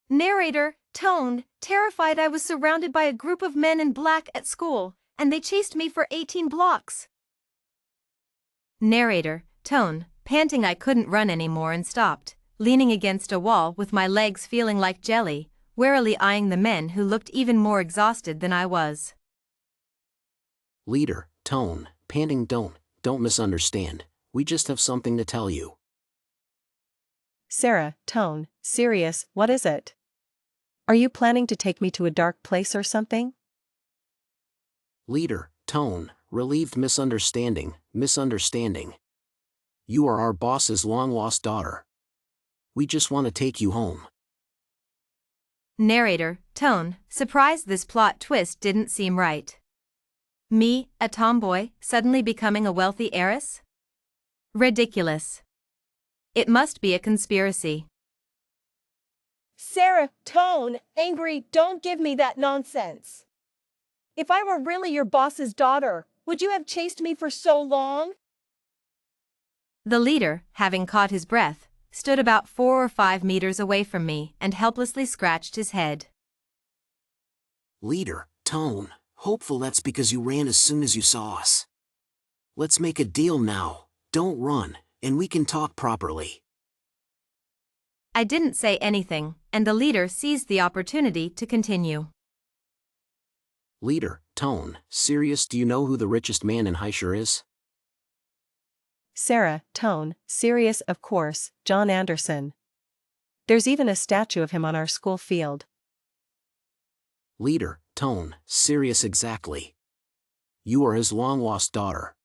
Narrator, tone, terrified. I was surrounded by a group of men in black at school, and they chased me for 18 blocks. Narrator, tone, panting. I couldn't run anymore and stopped, leaning against a wall with my legs feeling like jelly, warily eyeing the men who looked even more exhausted than I was. Leader, tone, panting. Don't misunderstand. We just have something to tell you. Sarah, tone, serious, what is it? Are you planning to take me to a dark place or something? Leader, tone, relieved. Misunderstanding. You are our boss's long-lost daughter. We just want to take you home. Narrator, tone, surprised. This plot twist didn't seem right. Me, a tomboy, suddenly becoming a wealthy heiress? Ridiculous. It must be a conspiracy. Sarah, tone, angry, don't give me that nonsense. If I were really your boss's daughter, would you have chased me for so long? The leader, having caught his breath, stood about 4 or 5 meters away from me and helplessly scratched his head. Leader, tone, hopeful that's because you ran as soon as you saw us. Let's make a deal now. Don't run, and we can talk properly. I didn't say anything, and the leader seized the opportunity to continue. Leader, tone, serious. Do you know who the richest man in Heischer is? Sarah, tone, serious, of course, John Anderson. There's even a statue of him on our school field. Leader, tone, serious. Exactly. You are his long-lost daughter.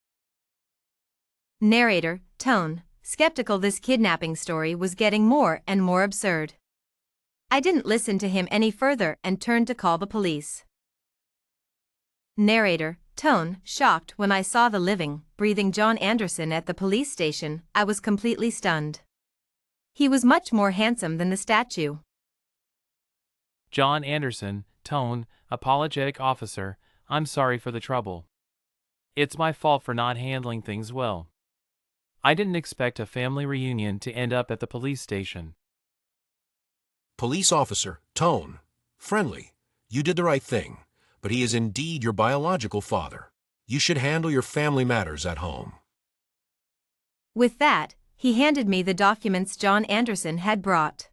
Narrator, tone, skeptical. This kidnapping story was getting more and more absurd. I didn't listen to him any further and turned to call the police. Narrator, tone, shocked. When I saw the living, breathing John Anderson at the police station, I was completely stunned. He was much more handsome than the statue. John Anderson, tone, apologetic officer, I'm sorry for the trouble. It's my fault for not handling things well. I didn't expect a family reunion to end up at the police station. Police officer, tone, friendly. You did the right thing, but he is indeed your biological father. You should handle your family matters at home. With that, he handed me the documents John Anderson had brought.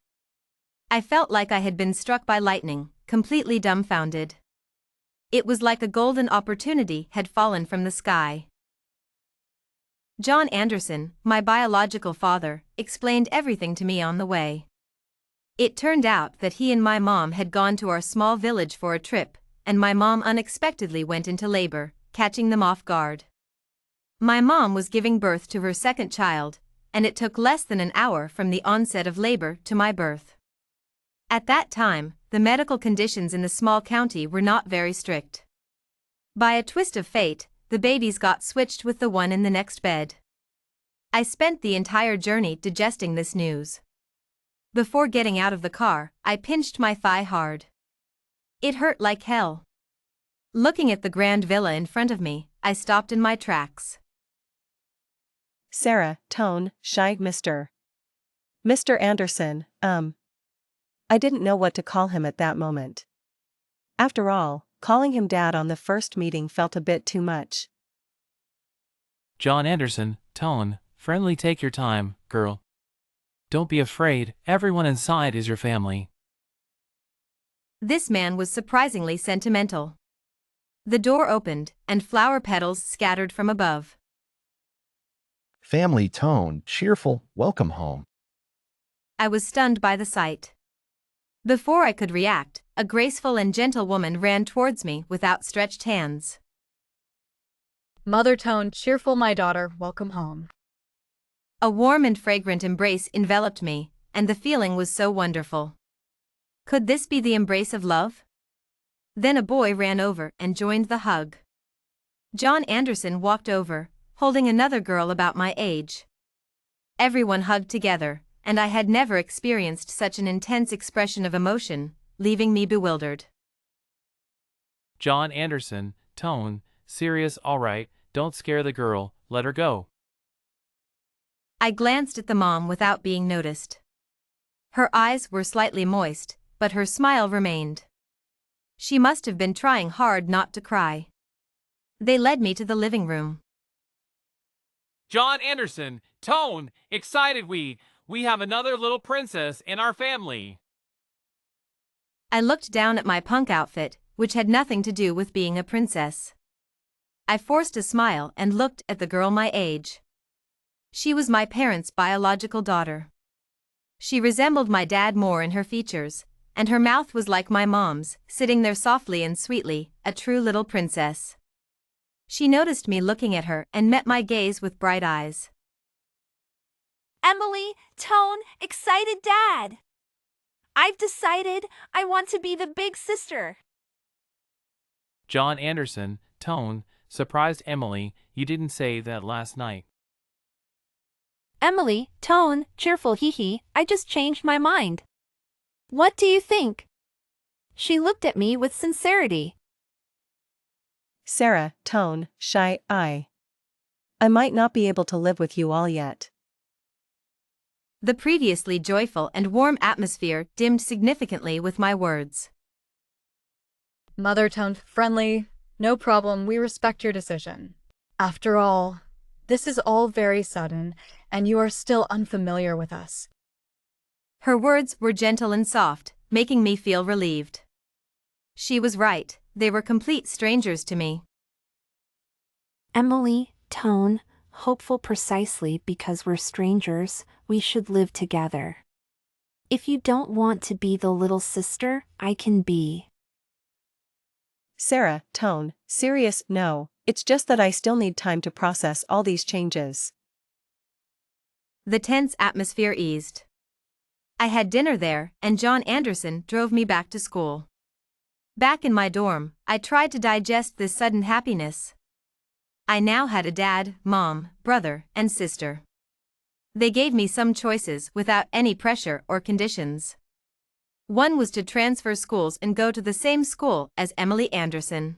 I felt like I had been struck by lightning, completely dumbfounded. It was like a golden opportunity had fallen from the sky. John Anderson, my biological father, explained everything to me on the way. It turned out that he and my mom had gone to our small village for a trip, and my mom unexpectedly went into labor, catching them off guard. My mom was giving birth to her second child, and it took less than an hour from the onset of labor to my birth. At that time, the medical conditions in the small county were not very strict. By a twist of fate, the babies got switched with the one in the next bed. I spent the entire journey digesting this news. Before getting out of the car, I pinched my thigh hard. It hurt like hell. Looking at the grand villa in front of me, I stopped in my tracks. Sarah, tone, shy, Mr. Anderson, I didn't know what to call him at that moment. After all, calling him Dad on the first meeting felt a bit too much. John Anderson, tone, friendly. Take your time, girl. Don't be afraid, everyone inside is your family. This man was surprisingly sentimental. The door opened, and flower petals scattered from above. Family, tone, cheerful, welcome home. I was stunned by the sight. Before I could react, a graceful and gentle woman ran towards me with outstretched hands. Mother tone, cheerful, my daughter, welcome home. A warm and fragrant embrace enveloped me, and the feeling was so wonderful. Could this be the embrace of love? Then a boy ran over and joined the hug. John Anderson walked over, holding another girl about my age. Everyone hugged together, and I had never experienced such an intense expression of emotion, leaving me bewildered. John Anderson, tone, serious. All right, don't scare the girl, let her go. I glanced at the mom without being noticed. Her eyes were slightly moist, but her smile remained. She must have been trying hard not to cry. They led me to the living room. John Anderson, Tone, excited we have another little princess in our family. I looked down at my punk outfit, which had nothing to do with being a princess. I forced a smile and looked at the girl my age. She was my parents' biological daughter. She resembled my dad more in her features, and her mouth was like my mom's, sitting there softly and sweetly, a true little princess. She noticed me looking at her and met my gaze with bright eyes. Emily, Tone, excited dad. I've decided I want to be the big sister. John Anderson, Tone, surprised Emily, you didn't say that last night. Emily, Tone, cheerful hee, I just changed my mind. What do you think? She looked at me with sincerity. Sarah, Tone, shy, I might not be able to live with you all yet. The previously joyful and warm atmosphere dimmed significantly with my words. Mother Tone, friendly, no problem, we respect your decision. After all, this is all very sudden, and you are still unfamiliar with us. Her words were gentle and soft, making me feel relieved. She was right, they were complete strangers to me. Emily, Tone, hopeful precisely because we're strangers, we should live together. If you don't want to be the little sister, I can be. Sarah, Tone, serious, no, it's just that I still need time to process all these changes. The tense atmosphere eased. I had dinner there, and John Anderson drove me back to school. Back in my dorm, I tried to digest this sudden happiness. I now had a dad, mom, brother, and sister. They gave me some choices without any pressure or conditions. One was to transfer schools and go to the same school as Emily Anderson.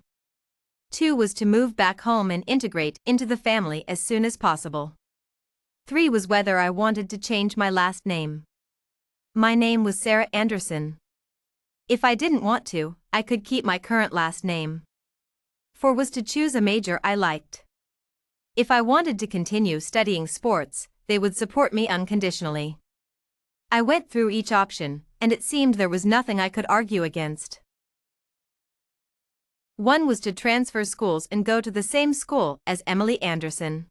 2 was to move back home and integrate into the family as soon as possible. 3 was whether I wanted to change my last name. My name was Sarah Anderson. If I didn't want to, I could keep my current last name. 4 was to choose a major I liked. If I wanted to continue studying sports, they would support me unconditionally. I went through each option, and it seemed there was nothing I could argue against. 1 was to transfer schools and go to the same school as Emily Anderson.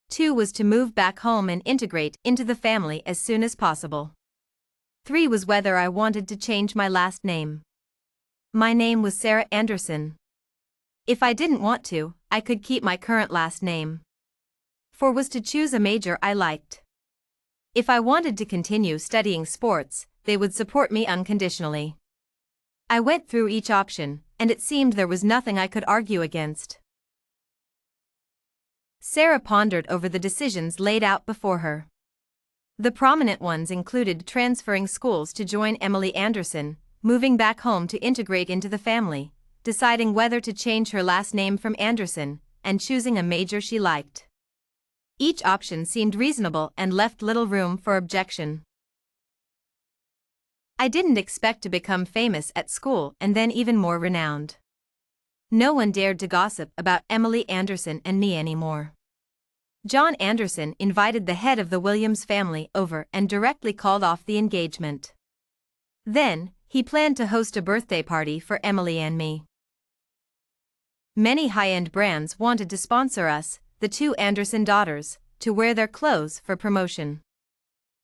2 was to move back home and integrate into the family as soon as possible. 3 was whether I wanted to change my last name. My name was Sarah Anderson. If I didn't want to, I could keep my current last name. 4 was to choose a major I liked. If I wanted to continue studying sports, they would support me unconditionally. I went through each option, and it seemed there was nothing I could argue against. Sarah pondered over the decisions laid out before her. The prominent ones included transferring schools to join Emily Anderson, moving back home to integrate into the family, deciding whether to change her last name from Anderson, and choosing a major she liked. Each option seemed reasonable and left little room for objection. I didn't expect to become famous at school and then even more renowned. No one dared to gossip about Emily Anderson and me anymore. John Anderson invited the head of the Williams family over and directly called off the engagement. Then, he planned to host a birthday party for Emily and me. Many high-end brands wanted to sponsor us, the 2 Anderson daughters, to wear their clothes for promotion.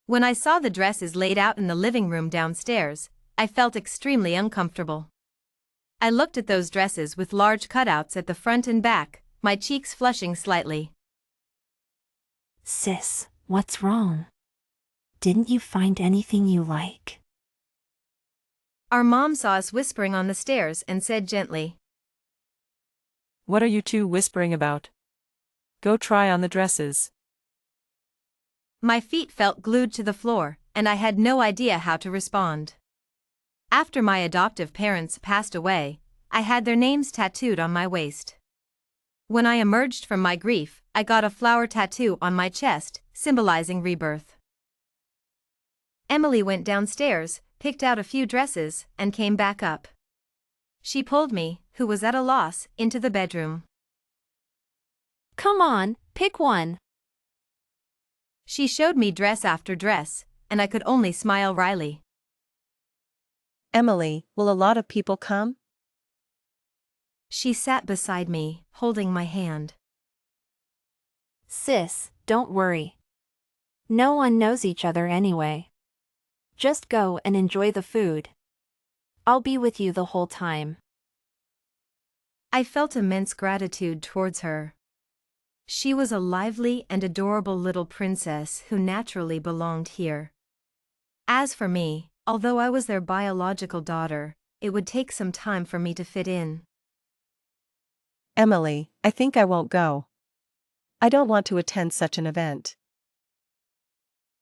When I saw the dresses laid out in the living room downstairs, I felt extremely uncomfortable. I looked at those dresses with large cutouts at the front and back, my cheeks flushing slightly. Sis, what's wrong? Didn't you find anything you like? Our mom saw us whispering on the stairs and said gently, "What are you two whispering about? Go try on the dresses." My feet felt glued to the floor, and I had no idea how to respond. After my adoptive parents passed away, I had their names tattooed on my waist. When I emerged from my grief, I got a flower tattoo on my chest, symbolizing rebirth. Emily went downstairs, picked out a few dresses, and came back up. She pulled me, who was at a loss, into the bedroom. Come on, pick one. She showed me dress after dress, and I could only smile wryly. Emily, will a lot of people come? She sat beside me, holding my hand. Sis, don't worry. No one knows each other anyway. Just go and enjoy the food. I'll be with you the whole time. I felt immense gratitude towards her. She was a lively and adorable little princess who naturally belonged here. As for me, although I was their biological daughter, it would take some time for me to fit in. Emily, I think I won't go. I don't want to attend such an event.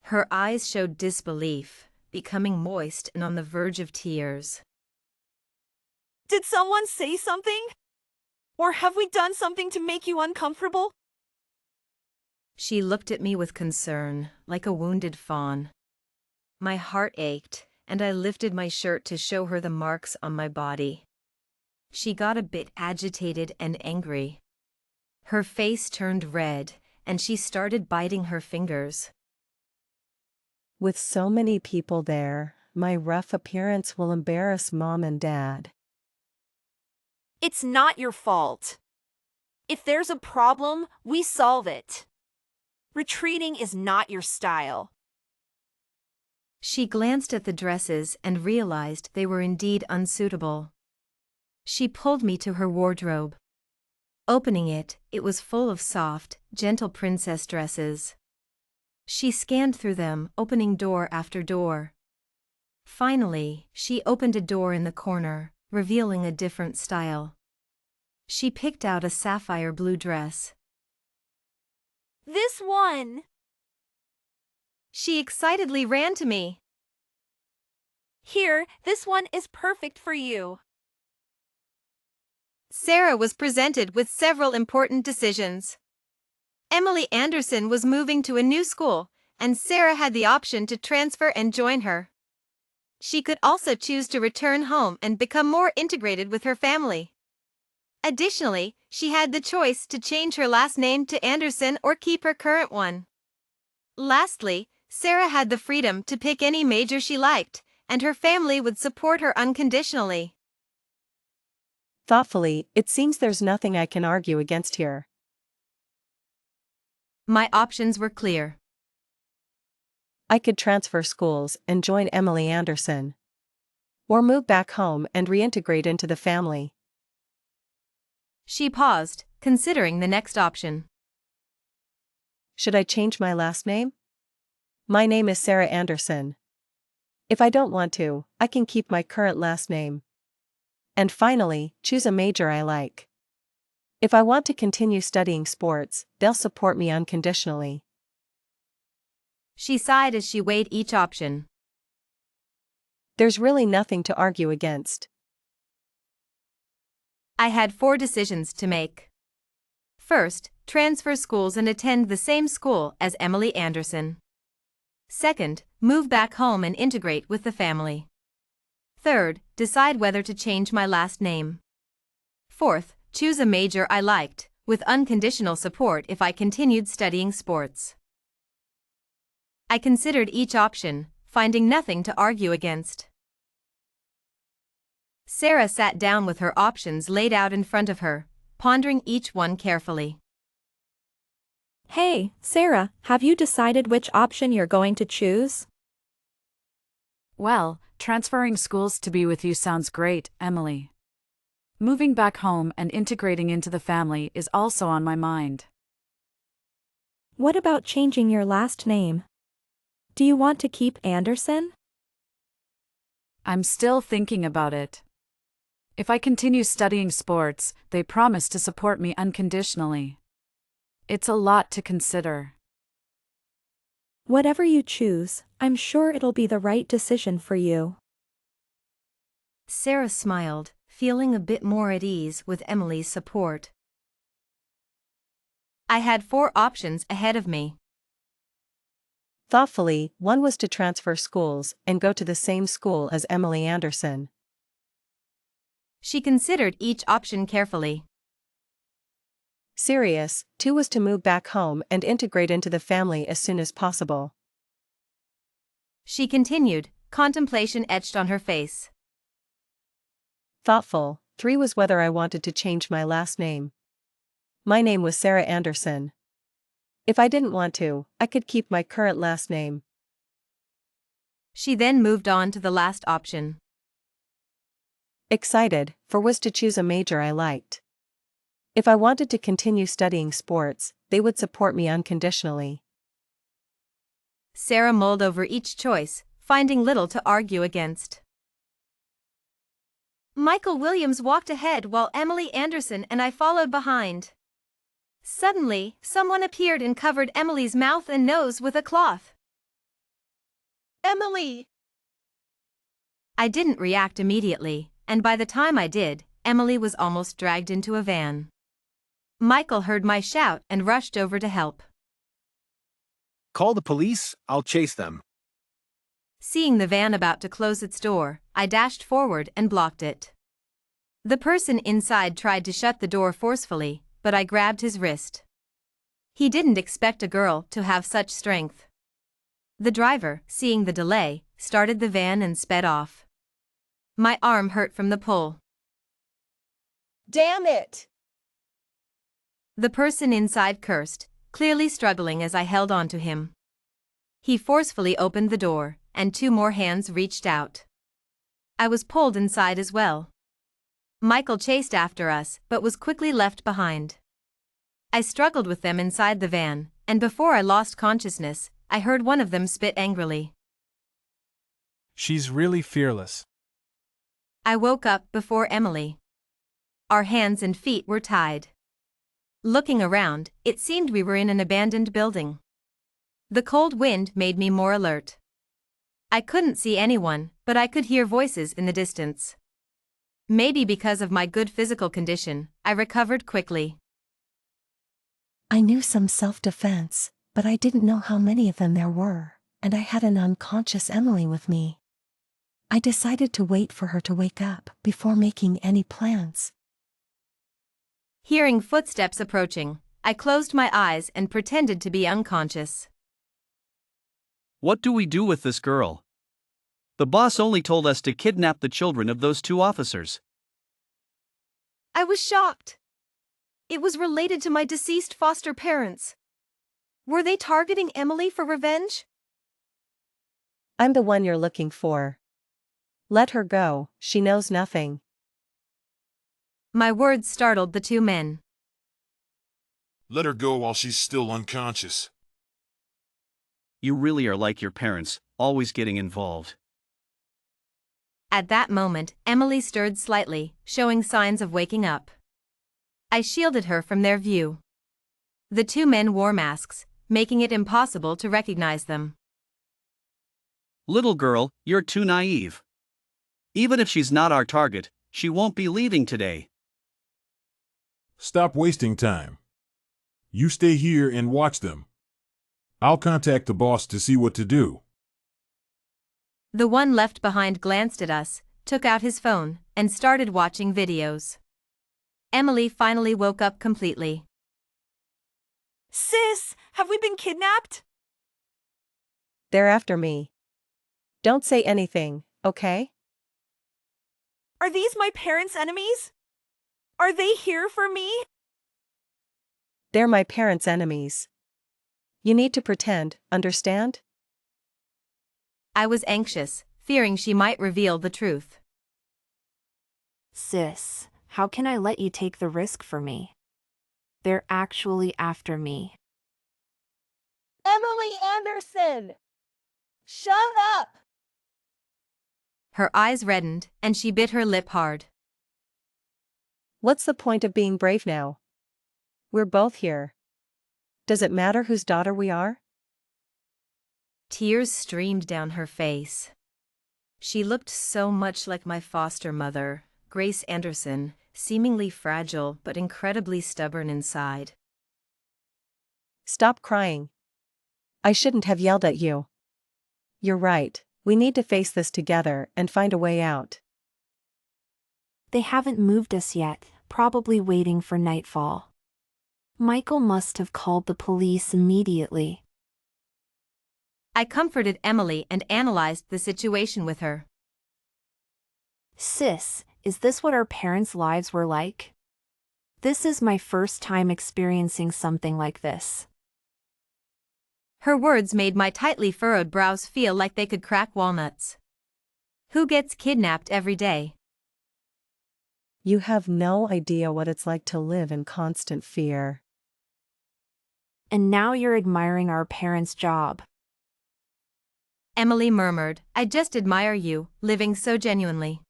Her eyes showed disbelief, becoming moist and on the verge of tears. Did someone say something? Or have we done something to make you uncomfortable? She looked at me with concern, like a wounded fawn. My heart ached, and I lifted my shirt to show her the marks on my body. She got a bit agitated and angry. Her face turned red, and she started biting her fingers. With so many people there, my rough appearance will embarrass Mom and Dad. It's not your fault. If there's a problem, we solve it. Retreating is not your style. She glanced at the dresses and realized they were indeed unsuitable. She pulled me to her wardrobe. Opening it, it was full of soft, gentle princess dresses. She scanned through them, opening door after door. Finally, she opened a door in the corner, revealing a different style. She picked out a sapphire blue dress. This one! She excitedly ran to me. Here, this one is perfect for you. Sarah was presented with several important decisions. Emily Anderson was moving to a new school, and Sarah had the option to transfer and join her. She could also choose to return home and become more integrated with her family. Additionally, she had the choice to change her last name to Anderson or keep her current one. Lastly, Sarah had the freedom to pick any major she liked, and her family would support her unconditionally. Thoughtfully, it seems there's nothing I can argue against here. My options were clear. I could transfer schools and join Emily Anderson. Or move back home and reintegrate into the family. She paused, considering the next option. Should I change my last name? My name is Sarah Anderson. If I don't want to, I can keep my current last name. And finally, choose a major I like. If I want to continue studying sports, they'll support me unconditionally. She sighed as she weighed each option. There's really nothing to argue against. I had 4 decisions to make. First, transfer schools and attend the same school as Emily Anderson. Second, move back home and integrate with the family. Third, decide whether to change my last name. Fourth, choose a major I liked, with unconditional support if I continued studying sports. I considered each option, finding nothing to argue against. Sarah sat down with her options laid out in front of her, pondering each one carefully. Hey, Sarah, have you decided which option you're going to choose? Well, transferring schools to be with you sounds great, Emily. Moving back home and integrating into the family is also on my mind. What about changing your last name? Do you want to keep Anderson? I'm still thinking about it. If I continue studying sports, they promise to support me unconditionally. It's a lot to consider. Whatever you choose, I'm sure it'll be the right decision for you. Sarah smiled, feeling a bit more at ease with Emily's support. I had 4 options ahead of me. Thoughtfully, one was to transfer schools and go to the same school as Emily Anderson. She considered each option carefully. Serious, 2 was to move back home and integrate into the family as soon as possible. She continued, contemplation etched on her face. Thoughtful, 3 was whether I wanted to change my last name. My name was Sarah Anderson. If I didn't want to, I could keep my current last name. She then moved on to the last option. Excited, 4 was to choose a major I liked. If I wanted to continue studying sports, they would support me unconditionally. Sarah mulled over each choice, finding little to argue against. Michael Williams walked ahead while Emily Anderson and I followed behind. Suddenly, someone appeared and covered Emily's mouth and nose with a cloth. Emily! I didn't react immediately, and by the time I did, Emily was almost dragged into a van. Michael heard my shout and rushed over to help. Call the police, I'll chase them. Seeing the van about to close its door, I dashed forward and blocked it. The person inside tried to shut the door forcefully, but I grabbed his wrist. He didn't expect a girl to have such strength. The driver, seeing the delay, started the van and sped off. My arm hurt from the pull. Damn it! The person inside cursed, clearly struggling as I held on to him. He forcefully opened the door, and 2 more hands reached out. I was pulled inside as well. Michael chased after us, but was quickly left behind. I struggled with them inside the van, and before I lost consciousness, I heard one of them spit angrily. She's really fearless. I woke up before Emily. Our hands and feet were tied. Looking around, it seemed we were in an abandoned building. The cold wind made me more alert. I couldn't see anyone, but I could hear voices in the distance. Maybe because of my good physical condition, I recovered quickly. I knew some self-defense, but I didn't know how many of them there were, and I had an unconscious Emily with me. I decided to wait for her to wake up before making any plans. Hearing footsteps approaching, I closed my eyes and pretended to be unconscious. What do we do with this girl? The boss only told us to kidnap the children of those 2 officers. I was shocked. It was related to my deceased foster parents. Were they targeting Emily for revenge? I'm the one you're looking for. Let her go, she knows nothing. My words startled the 2 men. Let her go while she's still unconscious. You really are like your parents, always getting involved. At that moment, Emily stirred slightly, showing signs of waking up. I shielded her from their view. The 2 men wore masks, making it impossible to recognize them. Little girl, you're too naive. Even if she's not our target, she won't be leaving today. Stop wasting time. You stay here and watch them. I'll contact the boss to see what to do. The one left behind glanced at us, took out his phone, and started watching videos. Emily finally woke up completely. Sis, have we been kidnapped? They're after me. Don't say anything, okay? Are these my parents' enemies? Are they here for me? They're my parents' enemies. You need to pretend, understand? I was anxious, fearing she might reveal the truth. Sis, how can I let you take the risk for me? They're actually after me. Emily Anderson! Shut up! Her eyes reddened, and she bit her lip hard. What's the point of being brave now? We're both here. Does it matter whose daughter we are? Tears streamed down her face. She looked so much like my foster mother, Grace Anderson, seemingly fragile but incredibly stubborn inside. Stop crying. I shouldn't have yelled at you. You're right, we need to face this together and find a way out. They haven't moved us yet, probably waiting for nightfall. Michael must have called the police immediately. I comforted Emily and analyzed the situation with her. Sis, is this what our parents' lives were like? This is my first time experiencing something like this. Her words made my tightly furrowed brows feel like they could crack walnuts. Who gets kidnapped every day? You have no idea what it's like to live in constant fear. And now you're admiring our parents' job. Emily murmured, I just admire you, living so genuinely.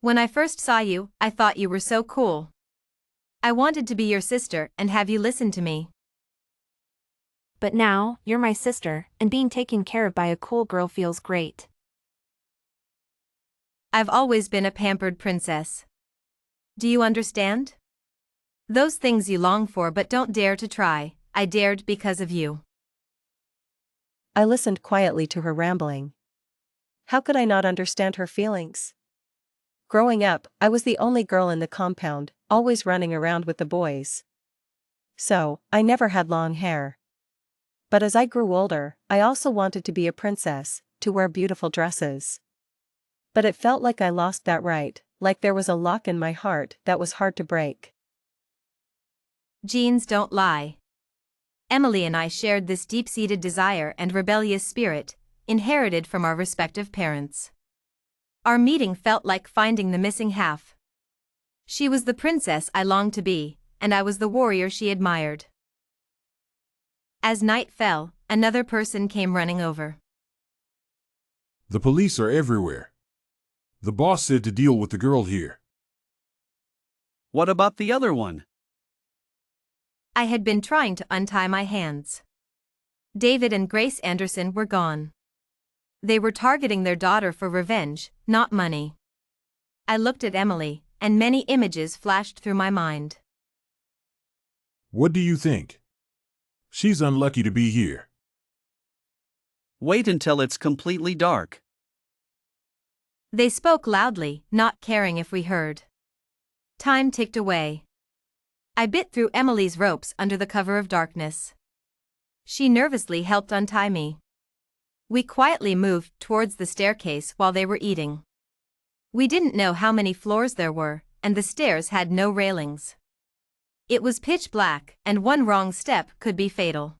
When I first saw you, I thought you were so cool. I wanted to be your sister and have you listen to me. But now, you're my sister, and being taken care of by a cool girl feels great. I've always been a pampered princess. Do you understand? Those things you long for but don't dare to try, I dared because of you. I listened quietly to her rambling. How could I not understand her feelings? Growing up, I was the only girl in the compound, always running around with the boys. So, I never had long hair. But as I grew older, I also wanted to be a princess, to wear beautiful dresses. But it felt like I lost that right, like there was a lock in my heart that was hard to break. Genes don't lie. Emily and I shared this deep-seated desire and rebellious spirit, inherited from our respective parents. Our meeting felt like finding the missing half. She was the princess I longed to be, and I was the warrior she admired. As night fell, another person came running over. The police are everywhere. The boss said to deal with the girl here. What about the other one? I had been trying to untie my hands. David and Grace Anderson were gone. They were targeting their daughter for revenge, not money. I looked at Emily, and many images flashed through my mind. What do you think? She's unlucky to be here. Wait until it's completely dark. They spoke loudly, not caring if we heard. Time ticked away. I bit through Emily's ropes under the cover of darkness. She nervously helped untie me. We quietly moved towards the staircase while they were eating. We didn't know how many floors there were, and the stairs had no railings. It was pitch black, and one wrong step could be fatal.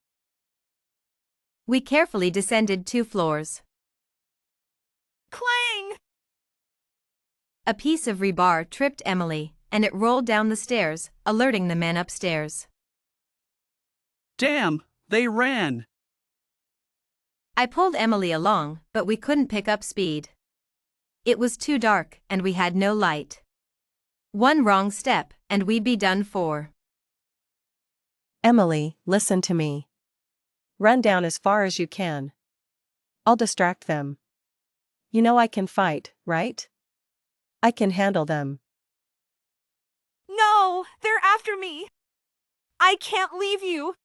We carefully descended 2 floors. Clang! A piece of rebar tripped Emily, and it rolled down the stairs, alerting the men upstairs. Damn, they ran! I pulled Emily along, but we couldn't pick up speed. It was too dark, and we had no light. One wrong step, and we'd be done for. Emily, listen to me. Run down as far as you can. I'll distract them. You know I can fight, right? I can handle them. No, they're after me. I can't leave you.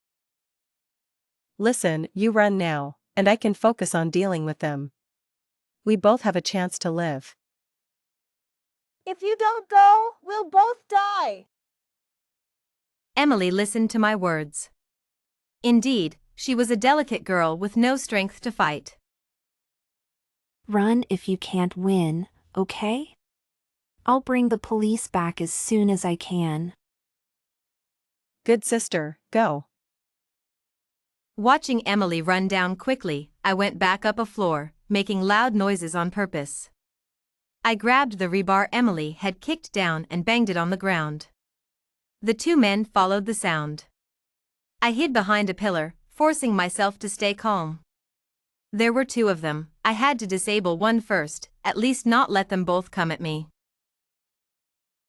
Listen, you run now, and I can focus on dealing with them. We both have a chance to live. If you don't go, we'll both die. Emily listened to my words. Indeed, she was a delicate girl with no strength to fight. Run if you can't win, okay? I'll bring the police back as soon as I can. Good sister, go. Watching Emily run down quickly, I went back up a floor, making loud noises on purpose. I grabbed the rebar Emily had kicked down and banged it on the ground. The 2 men followed the sound. I hid behind a pillar, forcing myself to stay calm. There were 2 of them. I had to disable one first, at least not let them both come at me.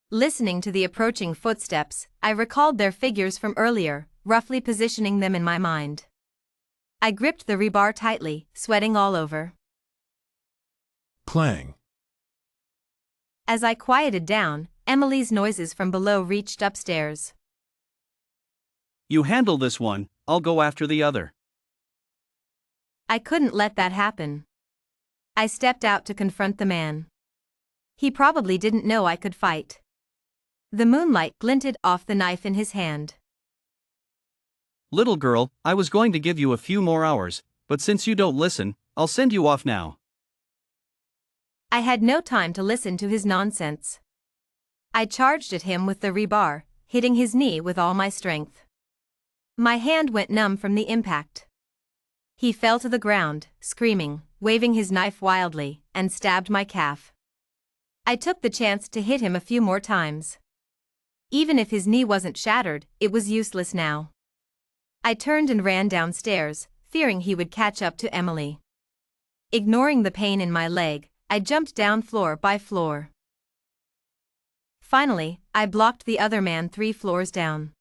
Listening to the approaching footsteps, I recalled their figures from earlier, roughly positioning them in my mind. I gripped the rebar tightly, sweating all over. Clang. As I quieted down, Emily's noises from below reached upstairs. You handle this one, I'll go after the other. I couldn't let that happen. I stepped out to confront the man. He probably didn't know I could fight. The moonlight glinted off the knife in his hand. Little girl, I was going to give you a few more hours, but since you don't listen, I'll send you off now. I had no time to listen to his nonsense. I charged at him with the rebar, hitting his knee with all my strength. My hand went numb from the impact. He fell to the ground, screaming, waving his knife wildly, and stabbed my calf. I took the chance to hit him a few more times. Even if his knee wasn't shattered, it was useless now. I turned and ran downstairs, fearing he would catch up to Emily. Ignoring the pain in my leg, I jumped down floor by floor. Finally, I blocked the other man 3 floors down.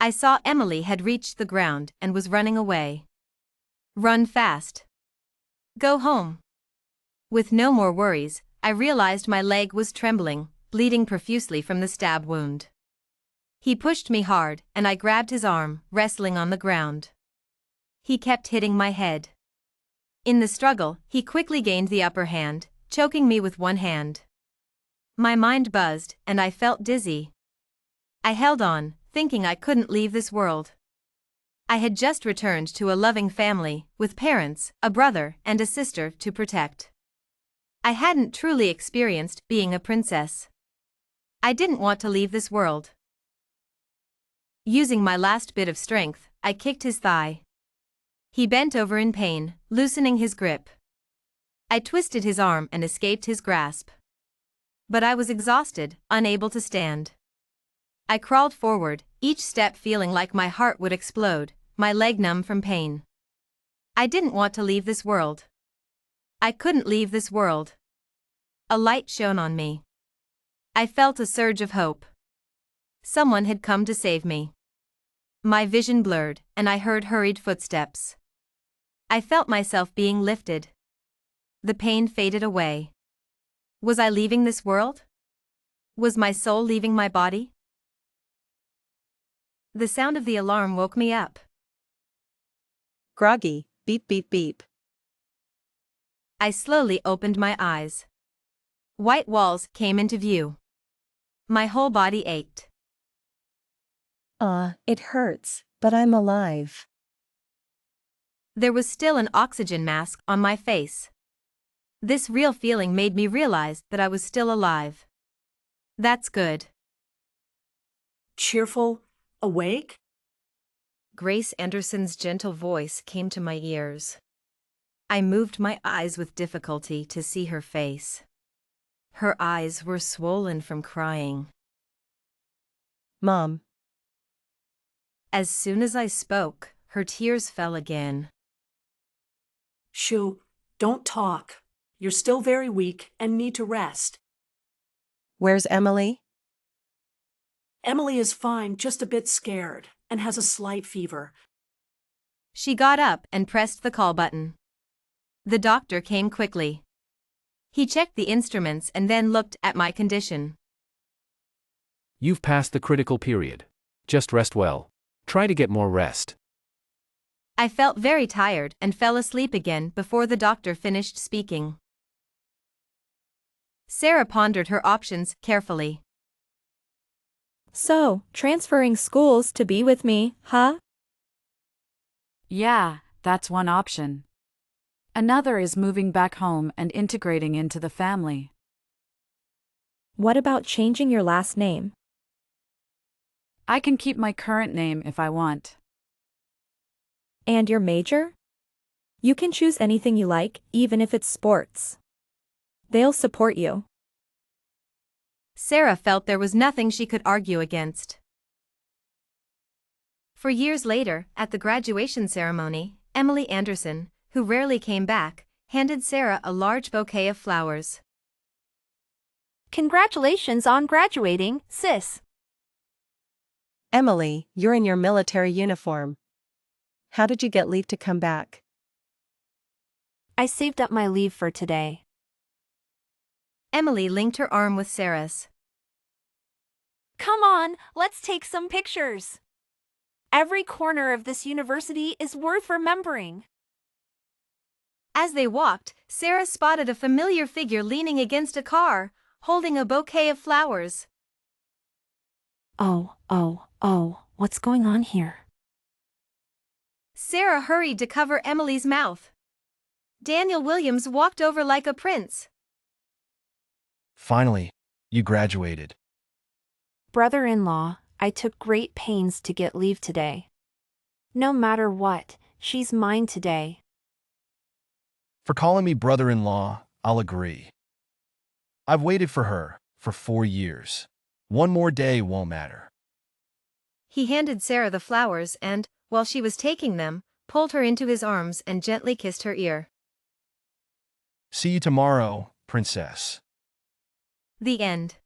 I saw Emily had reached the ground and was running away. Run fast. Go home. With no more worries, I realized my leg was trembling, bleeding profusely from the stab wound. He pushed me hard, and I grabbed his arm, wrestling on the ground. He kept hitting my head. In the struggle, he quickly gained the upper hand, choking me with one hand. My mind buzzed, and I felt dizzy. I held on, thinking I couldn't leave this world. I had just returned to a loving family, with parents, a brother, and a sister to protect. I hadn't truly experienced being a princess. I didn't want to leave this world. Using my last bit of strength, I kicked his thigh. He bent over in pain, loosening his grip. I twisted his arm and escaped his grasp. But I was exhausted, unable to stand. I crawled forward, each step feeling like my heart would explode, my leg numb from pain. I didn't want to leave this world. I couldn't leave this world. A light shone on me. I felt a surge of hope. Someone had come to save me. My vision blurred, and I heard hurried footsteps. I felt myself being lifted. The pain faded away. Was I leaving this world? Was my soul leaving my body? The sound of the alarm woke me up. Groggy, beep beep beep. I slowly opened my eyes. White walls came into view. My whole body ached. It hurts, but I'm alive. There was still an oxygen mask on my face. This real feeling made me realize that I was still alive. That's good. Cheerful, awake? Grace Anderson's gentle voice came to my ears. I moved my eyes with difficulty to see her face. Her eyes were swollen from crying. Mom. As soon as I spoke, her tears fell again. Shoo, don't talk. You're still very weak and need to rest. Where's Emily? Emily is fine, just a bit scared, and has a slight fever. She got up and pressed the call button. The doctor came quickly. He checked the instruments and then looked at my condition. You've passed the critical period. Just rest well. Try to get more rest. I felt very tired and fell asleep again before the doctor finished speaking. Sarah pondered her options carefully. So, transferring schools to be with me, huh? Yeah, that's one option. Another is moving back home and integrating into the family. What about changing your last name? I can keep my current name if I want. And your major? You can choose anything you like, even if it's sports. They'll support you. Sarah felt there was nothing she could argue against. For years later, at the graduation ceremony, Emily Anderson, who rarely came back, handed Sarah a large bouquet of flowers. Congratulations on graduating, sis. Emily, you're in your military uniform. How did you get leave to come back? I saved up my leave for today. Emily linked her arm with Sarah's. Come on, let's take some pictures. Every corner of this university is worth remembering. As they walked, Sarah spotted a familiar figure leaning against a car, holding a bouquet of flowers. Oh, what's going on here? Sarah hurried to cover Emily's mouth. Daniel Williams walked over like a prince. Finally, you graduated. Brother-in-law, I took great pains to get leave today. No matter what, she's mine today. For calling me brother-in-law, I'll agree. I've waited for her for 4 years. One more day won't matter. He handed Sarah the flowers and, while she was taking them, pulled her into his arms and gently kissed her ear. See you tomorrow, princess. The end.